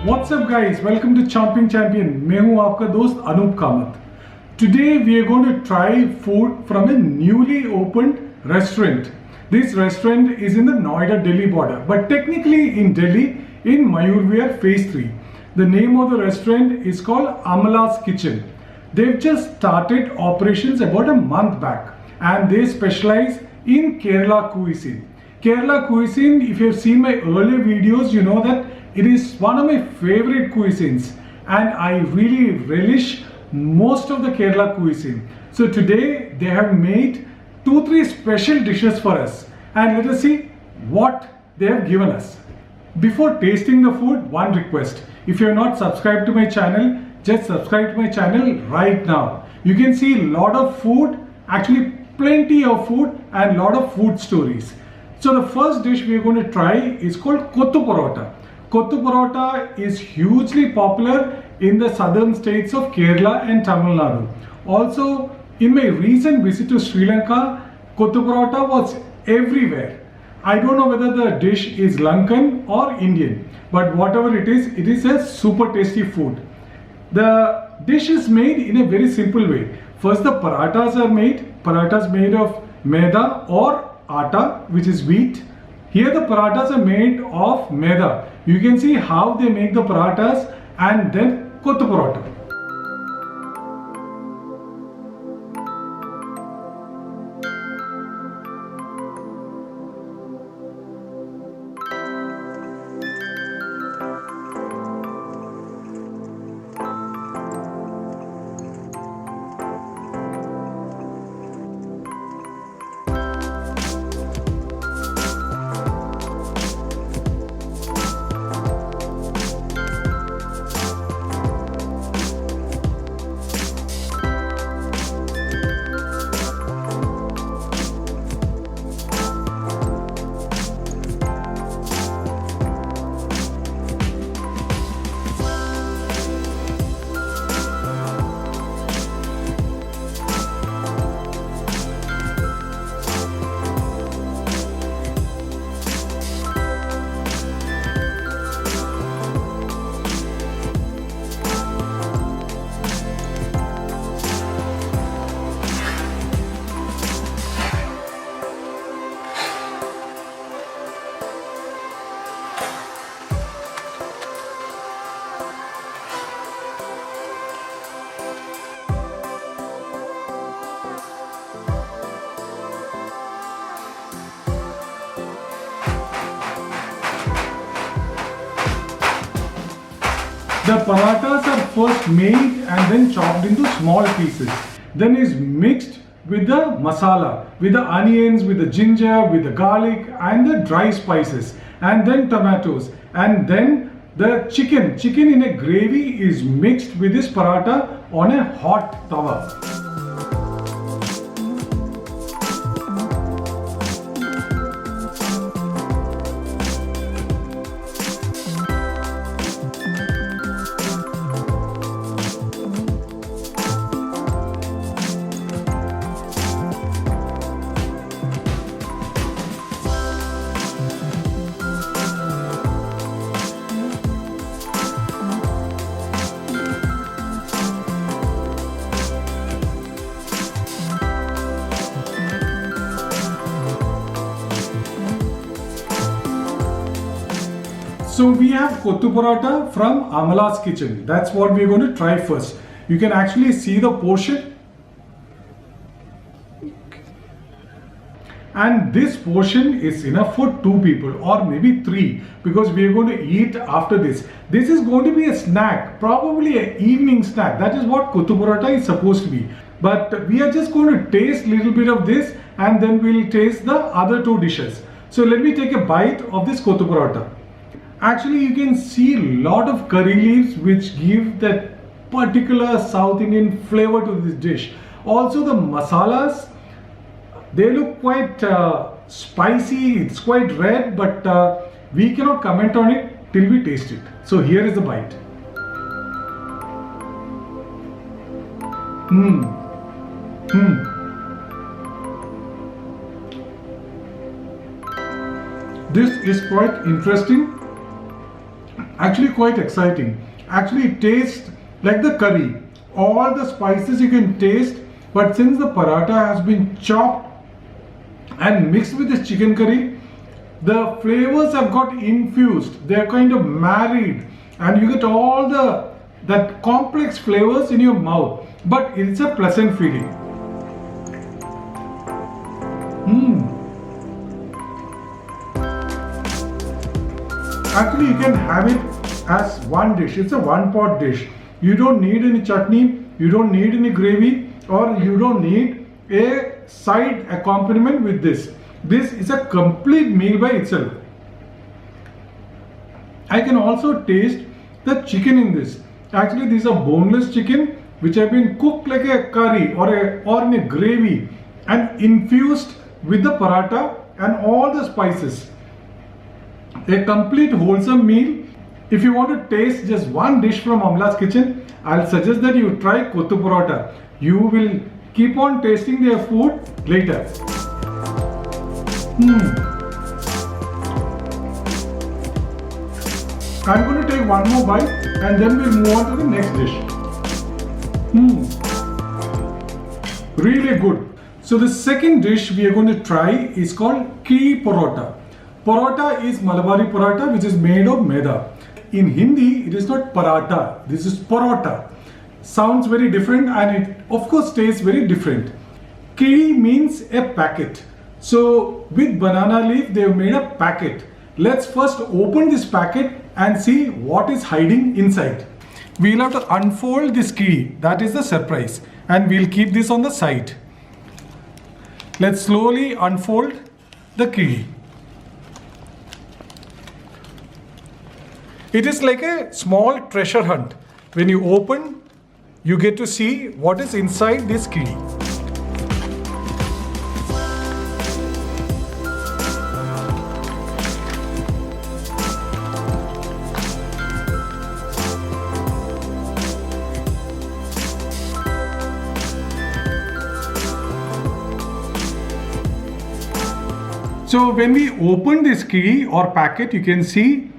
What's up guys, welcome to Chomping Champion. मैं हूं आपका दोस्त Anoop Kamat. Today we are going to try food from a newly opened restaurant. This restaurant is in the Noida Delhi border, but technically in Delhi in Mayur Phase 3. The name of the restaurant is called Amala's Kitchen. They've just started operations about a month back and they specialize in Kerala cuisine. Kerala cuisine, if you have seen my earlier videos, you know that it is one of my favorite cuisines and I really relish most of the Kerala cuisine. So today they have made 2-3 special dishes for us and let us see what they have given us. Before tasting the food, one request. If you are not subscribed to my channel, just subscribe to my channel right now. You can see a lot of food, actually plenty of food and lot of food stories. So the first dish we are going to try is called Kottu Parota. Kottu Parota is hugely popular in the southern states of Kerala and Tamil Nadu. Also, in my recent visit to Sri Lanka, Kottu Parota was everywhere. I don't know whether the dish is Lankan or Indian, but whatever it is a super tasty food. The dish is made in a very simple way. First the parathas are made. Parathas made of maida or atta, which is wheat. Here the parathas are made of maida. You can see how they make the parathas and then Kottu Parota. The parathas are first made and then chopped into small pieces. Then is mixed with the masala, with the onions, with the ginger, with the garlic and the dry spices and then tomatoes. And then the chicken in a gravy is mixed with this paratha on a hot tawa. So we have Kottu Parota from Amala's Kitchen. That's what we're going to try first. You can actually see the portion. And this portion is enough for 2 people or maybe 3 because we are going to eat after this. This is going to be a snack, probably an evening snack. That is what Kottu Parota is supposed to be. But we are just going to taste a little bit of this and then we'll taste the other 2 dishes. So let me take a bite of this Kottu Parota. Actually, you can see a lot of curry leaves which give that particular South Indian flavor to this dish. Also the masalas, they look quite spicy, it's quite red, but we cannot comment on it till we taste it. So here is the bite. This is quite interesting. Actually quite exciting. Actually it tastes like the curry. All the spices you can taste, but since the paratha has been chopped and mixed with this chicken curry, the flavors have got infused. They are kind of married, and you get all the that complex flavors in your mouth. But it's a pleasant feeling. Actually, you can have it as one dish. It's a one pot dish. You don't need any chutney, you don't need any gravy, or you don't need a side accompaniment with this. This is a complete meal by itself. I can also taste the chicken in this. Actually, these are boneless chicken which have been cooked like a curry or in a gravy and infused with the paratha and all the spices. A complete wholesome meal. If you want to taste just one dish from Amla's kitchen, I'll suggest that you try Kottu Paratha. You will keep on tasting their food later. I'm going to take one more bite and then we'll move on to the next dish. Really good. So the second dish we are going to try is called Kiri Parota. Parota is Malabari paratha which is made of maida. In Hindi, it is not paratha. This is parota. Sounds very different and it of course tastes very different. Kiri means a packet. So with banana leaf, they have made a packet. Let's first open this packet and see what is hiding inside. We'll have to unfold this kiri. That is the surprise. And we'll keep this on the side. Let's slowly unfold the kiri. It is like a small treasure hunt. When you open, you get to see what is inside this kiri. So when we open this kiri or packet, you can see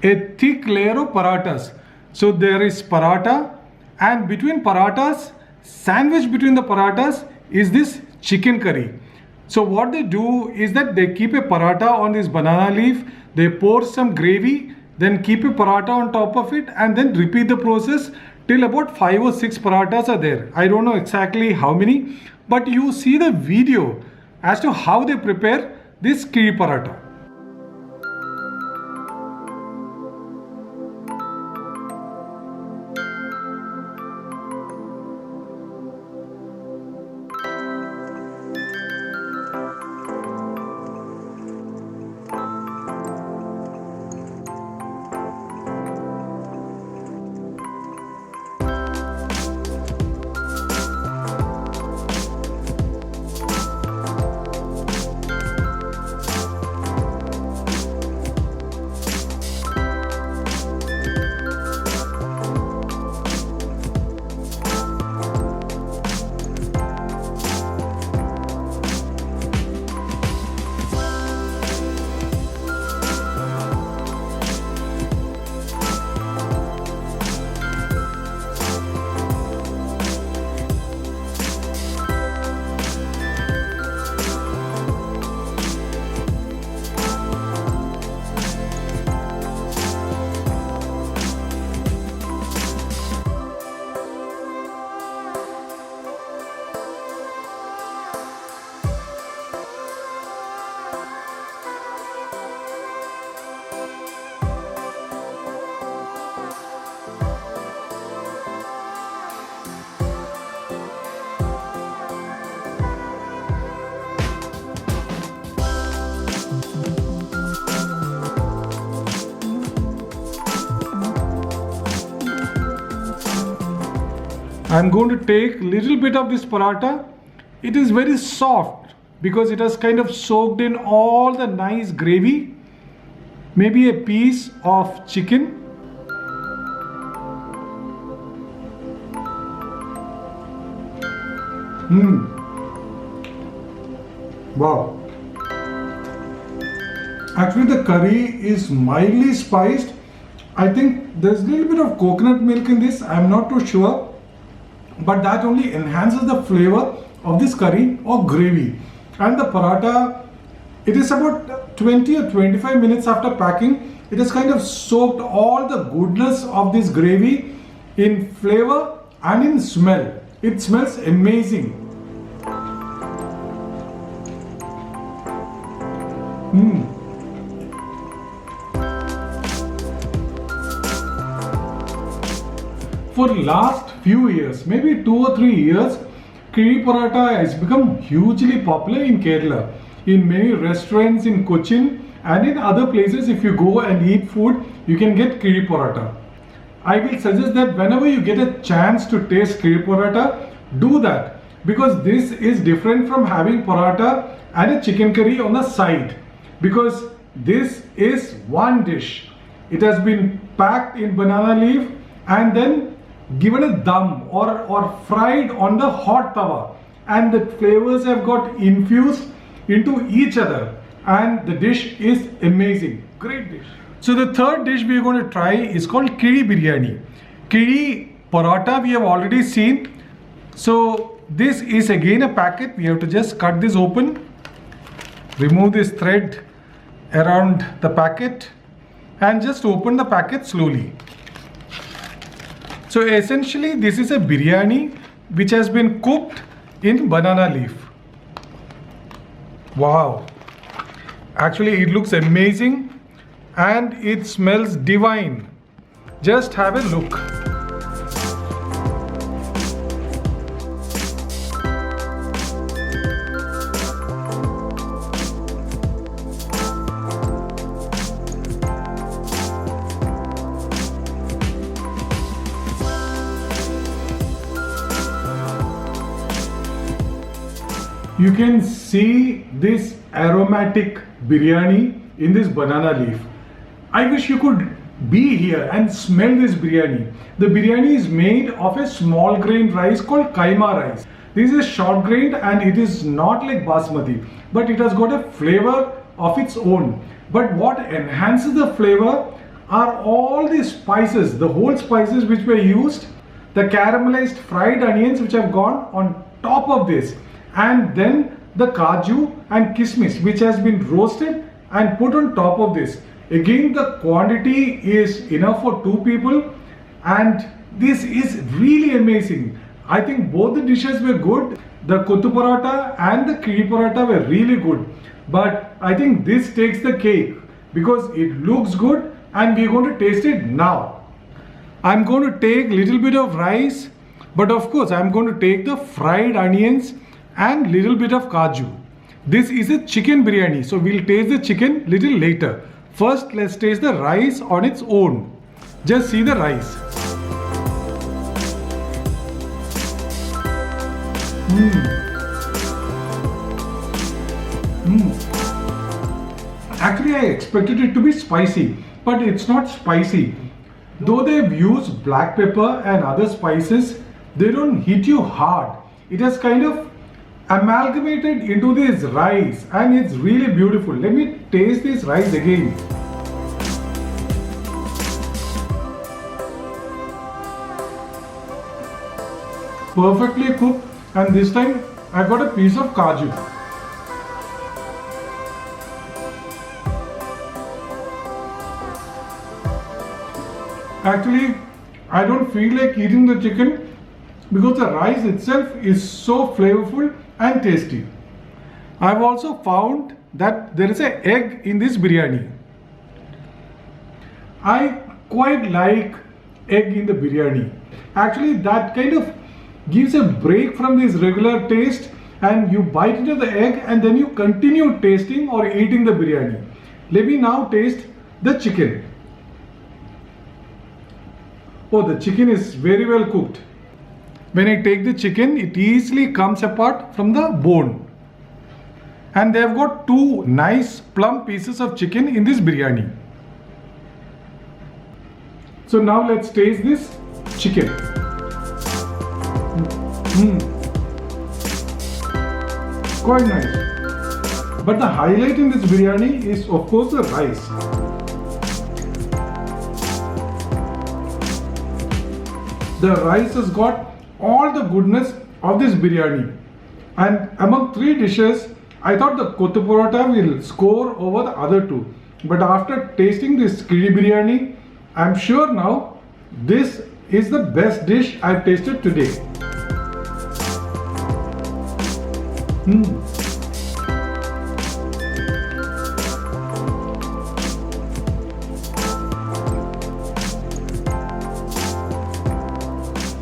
a thick layer of parathas. So there is paratha, and between parathas, sandwiched between the parathas is this chicken curry. So what they do is that they keep a paratha on this banana leaf, they pour some gravy, then keep a paratha on top of it and then repeat the process till about 5 or 6 parathas are there. I don't know exactly how many, but you see the video as to how they prepare this kiri paratha. I'm going to take little bit of this paratha. It is very soft because it has kind of soaked in all the nice gravy. Maybe a piece of chicken. Wow. Actually the curry is mildly spiced. I think there's a little bit of coconut milk in this. I'm not too sure, but that only enhances the flavor of this curry or gravy. And the paratha, it is about 20 or 25 minutes after packing. It has kind of soaked all the goodness of this gravy in flavor and in smell. It smells amazing. For last few years, maybe 2 or 3 years, Kiri Paratha has become hugely popular in Kerala. In many restaurants in Cochin and in other places, if you go and eat food, you can get Kiri Paratha. I will suggest that whenever you get a chance to taste Kiri Paratha, do that, because this is different from having paratha and a chicken curry on the side, because this is one dish. It has been packed in banana leaf and then given a dum or fried on the hot tawa, and the flavors have got infused into each other, and the dish is amazing. Great dish. So the third dish we are going to try is called Kiri Biryani. Kiri Paratha we have already seen. So this is again a packet. We have to just cut this open, remove this thread around the packet, and just open the packet slowly. So essentially this is a biryani which has been cooked in banana leaf. Wow, actually it looks amazing and it smells divine. Just have a look. You can see this aromatic biryani in this banana leaf. I wish you could be here and smell this biryani. The biryani is made of a small grain rice called kaima rice. This is short grained and it is not like basmati, but it has got a flavor of its own. But what enhances the flavor are all the spices, the whole spices which were used, the caramelized fried onions which have gone on top of this, and then the kaju and kismis which has been roasted and put on top of this. Again, the quantity is enough for 2 people, and this is really amazing. I think both the dishes were good. The kottu paratha and the kiri paratha were really good, but I think this takes the cake because it looks good and we're going to taste it now. I'm going to take a little bit of rice, but of course I'm going to take the fried onions and little bit of kaju. This is a chicken biryani, so we'll taste the chicken little later. First, let's taste the rice on its own. Just see the rice. Actually, I expected it to be spicy, but it's not spicy. Though they've used black pepper and other spices, they don't hit you hard. It has kind of amalgamated into this rice and it's really beautiful. Let me taste this rice again. Perfectly cooked, and this time I got a piece of kaju. Actually, I don't feel like eating the chicken because the rice itself is so flavorful and tasty. I've also found that there is an egg in this biryani. I quite like egg in the biryani. Actually, that kind of gives a break from this regular taste, and you bite into the egg and then you continue tasting or eating the biryani. Let me now taste the chicken. Oh, the chicken is very well cooked. When I take the chicken, it easily comes apart from the bone. And they have got 2 nice plump pieces of chicken in this biryani. So now let's taste this chicken. Quite nice. But the highlight in this biryani is of course the rice. The rice has got all the goodness of this biryani. And among three dishes, I thought the kottu parota will score over the other two. But after tasting this kiri biryani, I'm sure now this is the best dish I've tasted today.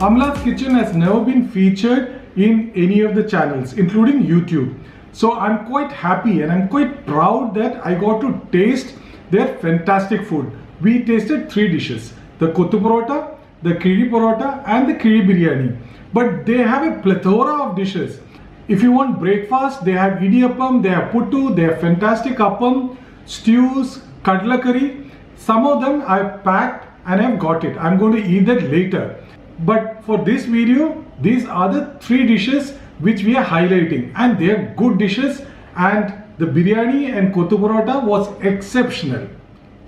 Amla's Kitchen has never been featured in any of the channels, including YouTube. So I'm quite happy and I'm quite proud that I got to taste their fantastic food. We tasted three dishes: the kottu parota, the kiri parota and the kiri biryani. But they have a plethora of dishes. If you want breakfast, they have idiyappam, they have puttu, they have fantastic appam, stews, kadla curry. Some of them I've packed and I've got it. I'm going to eat that later. But for this video, these are the three dishes which we are highlighting, and they are good dishes, and the biryani and kottu parota was exceptional.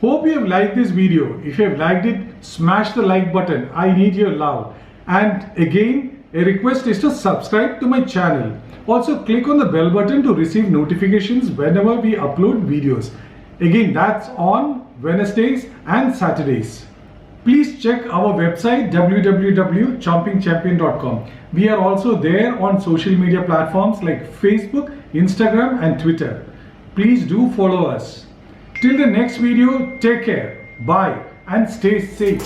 Hope you have liked this video. If you have liked it, smash the like button. I need your love. And again, a request is to subscribe to my channel. Also click on the bell button to receive notifications whenever we upload videos. Again, that's on Wednesdays and Saturdays. Please check our website www.chompingchampion.com. We are also there on social media platforms like Facebook, Instagram and Twitter. Please do follow us. Till the next video, take care, bye and stay safe.